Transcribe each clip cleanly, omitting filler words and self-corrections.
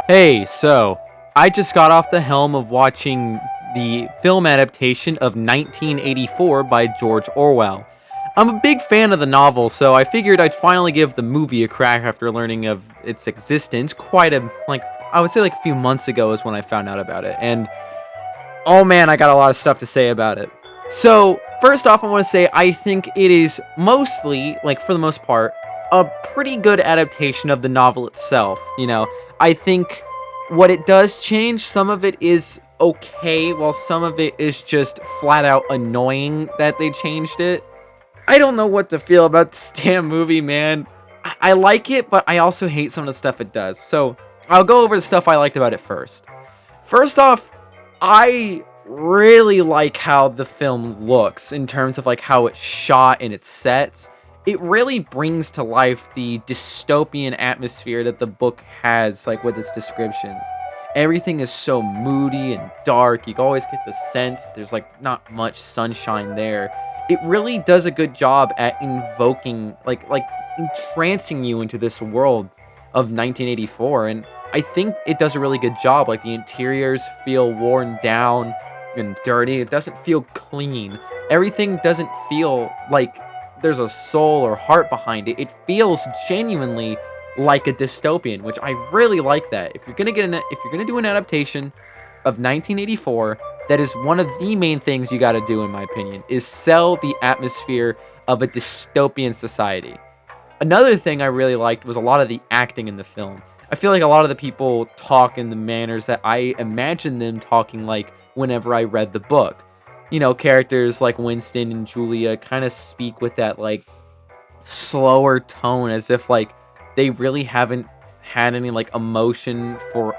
Hey, so I just got off the helm of watching the film adaptation of 1984 by George Orwell. I'm a big fan of the novel, so I figured I'd finally give the movie a crack after learning of its existence I would say like a few months ago is when I found out about it. And oh man, I got a lot of stuff to say about it. So, first off, I want to say I think it is mostly, like for the most part, a pretty good adaptation of the novel itself. I think what it does change, some of it is okay, while some of it is just flat out annoying that they changed it. I don't know what to feel about this damn movie, man. I like it, but I also hate some of the stuff it does. So, I'll go over the stuff I liked about it first. First off, I really like how the film looks in terms of like how it's shot and its sets. It really brings to life the dystopian atmosphere that the book has, like with its descriptions. Everything is so moody and dark. You always get the sense there's like not much sunshine there. It really does a good job at invoking like entrancing you into this world of 1984, and I think it does a really good job. Like the interiors feel worn down and dirty. It doesn't feel clean. Everything doesn't feel like there's a soul or heart behind it. It feels genuinely like a dystopian, which I really like that. If you're gonna do an adaptation of 1984, that is one of the main things you got to do, in my opinion, is sell the atmosphere of a dystopian society. Another thing I really liked was a lot of the acting in the film. I feel like a lot of the people talk in the manners that I imagine them talking like whenever I read the book. Characters like Winston and Julia kind of speak with that like slower tone, as if like they really haven't had any like emotion for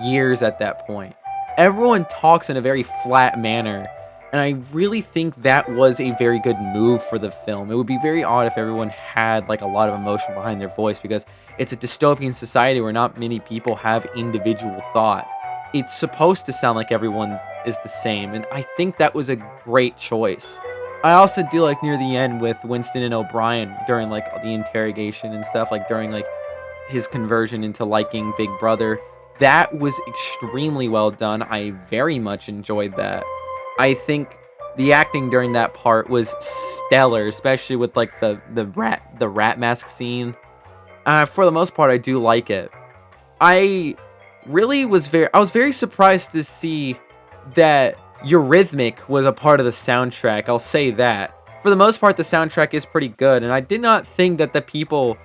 years at that point. Everyone talks in a very flat manner, and I really think that was a very good move for the film. It would be very odd if everyone had like a lot of emotion behind their voice, because it's a dystopian society where not many people have individual thought. It's supposed to sound like everyone is the same, and I think that was a great choice. I also do like near the end with Winston and O'Brien during like the interrogation and stuff, like during like his conversion into liking Big Brother. That was extremely well done. I very much enjoyed that. I think the acting during that part was stellar, especially with like the rat mask scene. For the most part, I do like it. I I was very surprised to see that Eurythmic was a part of the soundtrack. I'll say that. For the most part, the soundtrack is pretty good, and I did not think that the people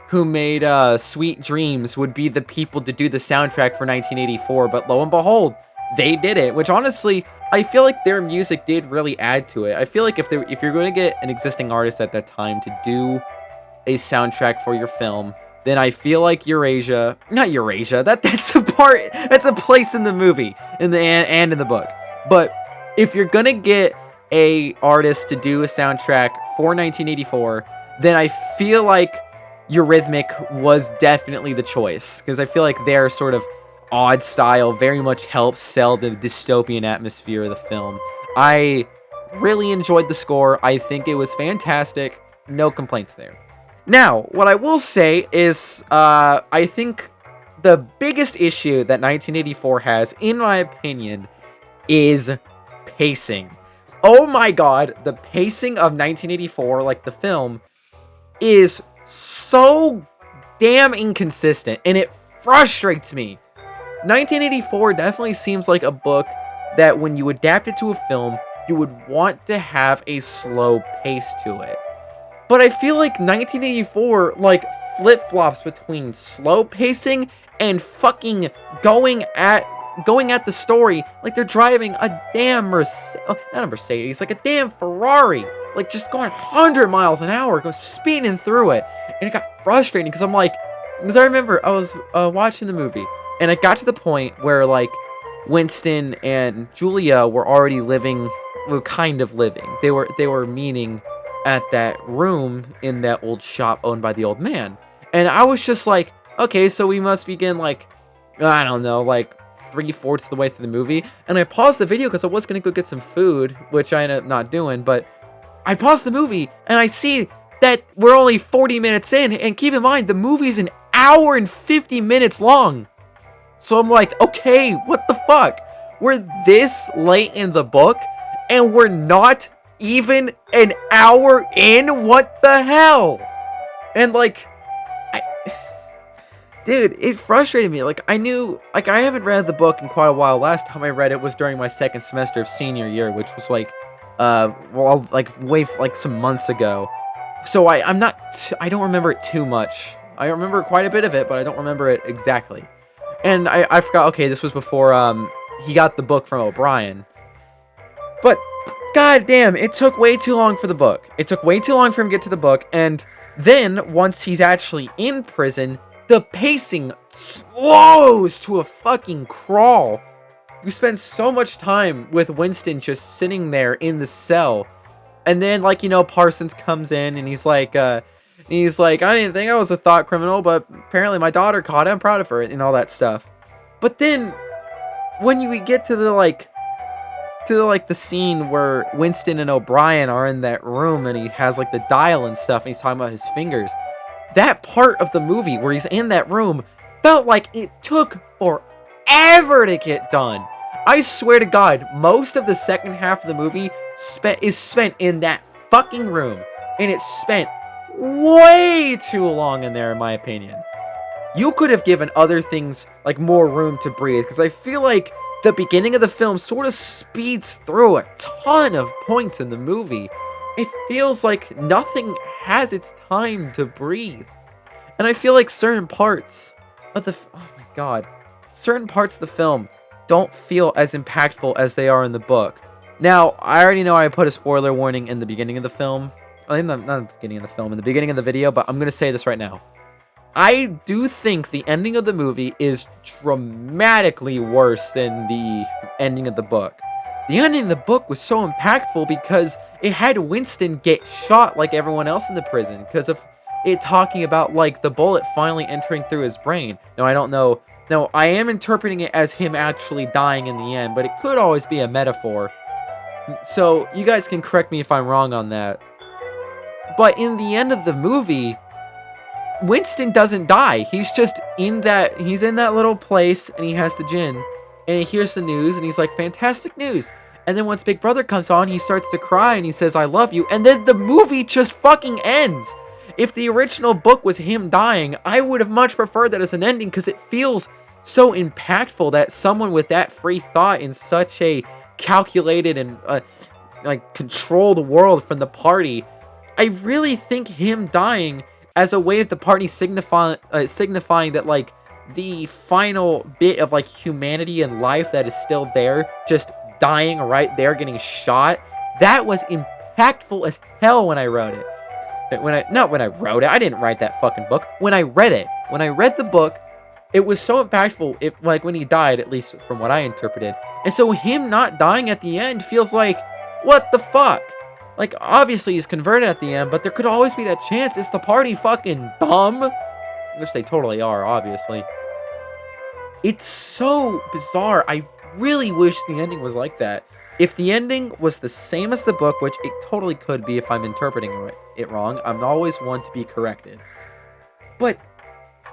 who made Sweet Dreams would be the people to do the soundtrack for 1984, but lo and behold, they did it, which honestly, I feel like their music did really add to it. I feel like if you're going to get an existing artist at that time to do a soundtrack for your film, then I feel like not Eurasia, that's a place in the movie, and in the book. But if you're going to get a artist to do a soundtrack for 1984, then I feel like Eurythmic was definitely the choice, because I feel like their sort of odd style very much helps sell the dystopian atmosphere of the film. I really enjoyed the score. I think it was fantastic. No complaints there. Now, what I will say is, I think the biggest issue that 1984 has, in my opinion, is pacing. Oh my god, the pacing of 1984, like the film, is so damn inconsistent, and it frustrates me. 1984 definitely seems like a book that when you adapt it to a film, you would want to have a slow pace to it. But I feel like 1984 like flip-flops between slow pacing and fucking going at the story like they're driving a damn not a Mercedes, like a damn Ferrari, like just going 100 miles an hour, go speeding through it. And it got frustrating because I remember I was watching the movie, and it got to the point where like Winston and Julia were already kind of living. They were meeting at that room in that old shop owned by the old man. And I was just like, okay, so we must begin like, I don't know, like 3/4 of the way through the movie. And I paused the video because I was going to go get some food, which I ended up not doing. But I paused the movie and I see that we're only 40 minutes in. And keep in mind, the movie's an hour and 50 minutes long. So I'm like, okay, what the fuck? We're this late in the book, and we're not even an hour in? What the hell? And like, I, dude, it frustrated me. Like, I knew, like, I haven't read the book in quite a while. Last time I read it was during my second semester of senior year, which was like, well, like, like, some months ago. So I don't remember it too much. I remember quite a bit of it, but I don't remember it exactly. And I forgot, okay, this was before, he got the book from O'Brien. But, goddamn, it took way too long for the book. It took way too long for him to get to the book, and then, once he's actually in prison, the pacing slows to a fucking crawl. You spend so much time with Winston just sitting there in the cell, and then, like, you know, Parsons comes in, and he's like, I didn't think I was a thought criminal, but apparently my daughter caught it. I'm proud of her, and all that stuff. But then, when you get to the scene where Winston and O'Brien are in that room, and he has, like, the dial and stuff, and he's talking about his fingers, that part of the movie where he's in that room felt like it took forever to get done. I swear to God, most of the second half of the movie is spent in that fucking room, and it's spent way too long in there, in my opinion. You could have given other things, like, more room to breathe, because I feel like the beginning of the film sort of speeds through a ton of points in the movie. It feels like nothing has its time to breathe. And I feel like certain parts of the... Oh my god. Certain parts of the film don't feel as impactful as they are in the book. Now, I already know I put a spoiler warning in the beginning of the film. Not in the beginning of the film, in the beginning of the video, but I'm going to say this right now. I do think the ending of the movie is dramatically worse than the ending of the book. The ending of the book was so impactful because it had Winston get shot like everyone else in the prison because of it talking about, like, the bullet finally entering through his brain. Now, I don't know. Now, I am interpreting it as him actually dying in the end, but it could always be a metaphor. So, you guys can correct me if I'm wrong on that. But in the end of the movie, Winston doesn't die. He's just in that little place, and he has the gin, and he hears the news, and he's like, fantastic news. And then once Big Brother comes on, he starts to cry, and he says, I love you, and then the movie just fucking ends. If the original book was him dying, I would have much preferred that as an ending, because it feels so impactful that someone with that free thought in such a calculated and like controlled world from the party, I really think him dying as a way of the party signifying that, like, the final bit of, like, humanity and life that is still there, just dying right there, getting shot, that was impactful as hell when I wrote it. Not when I wrote it, I didn't write that fucking book. When I read it. When I read the book, it was so impactful, like, when he died, at least from what I interpreted. And so him not dying at the end feels like, what the fuck? Like, obviously he's converted at the end, but there could always be that chance. Is the party fucking dumb? Which they totally are, obviously. It's so bizarre. I really wish the ending was like that. If the ending was the same as the book, which it totally could be if I'm interpreting it wrong, I'm always one to be corrected. But,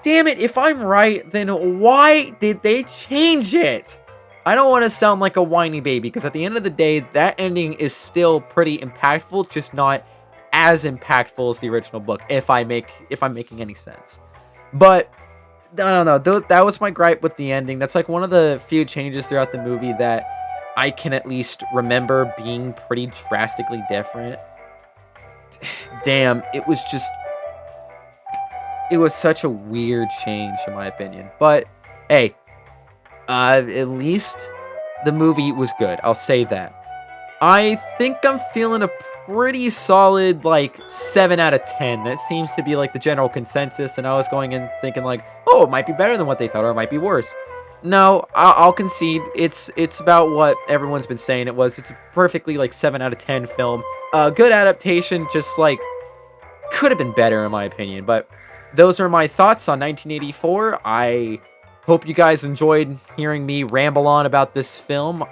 damn it, if I'm right, then why did they change it? I don't want to sound like a whiny baby, because at the end of the day, that ending is still pretty impactful, just not as impactful as the original book, if I'm making any sense. But I don't know, that was my gripe with the ending. That's like one of the few changes throughout the movie that I can at least remember being pretty drastically different. Damn, it was such a weird change in my opinion. But hey, at least the movie was good. I'll say that. I think I'm feeling a pretty solid, like, 7 out of 10. That seems to be, like, the general consensus, and I was going in thinking, like, oh, it might be better than what they thought, or it might be worse. No, I'll concede. It's about what everyone's been saying it was. It's a perfectly, like, 7 out of 10 film. Good adaptation, just, like, could have been better, in my opinion. But those are my thoughts on 1984. I hope you guys enjoyed hearing me ramble on about this film.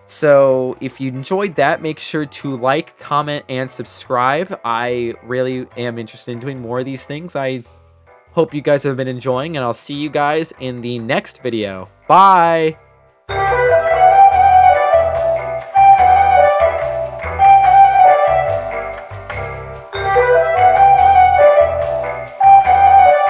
So if you enjoyed that, make sure to like, comment, and subscribe. I really am interested in doing more of these things. I Hope you guys have been enjoying, and I'll see you guys in the next video. Bye!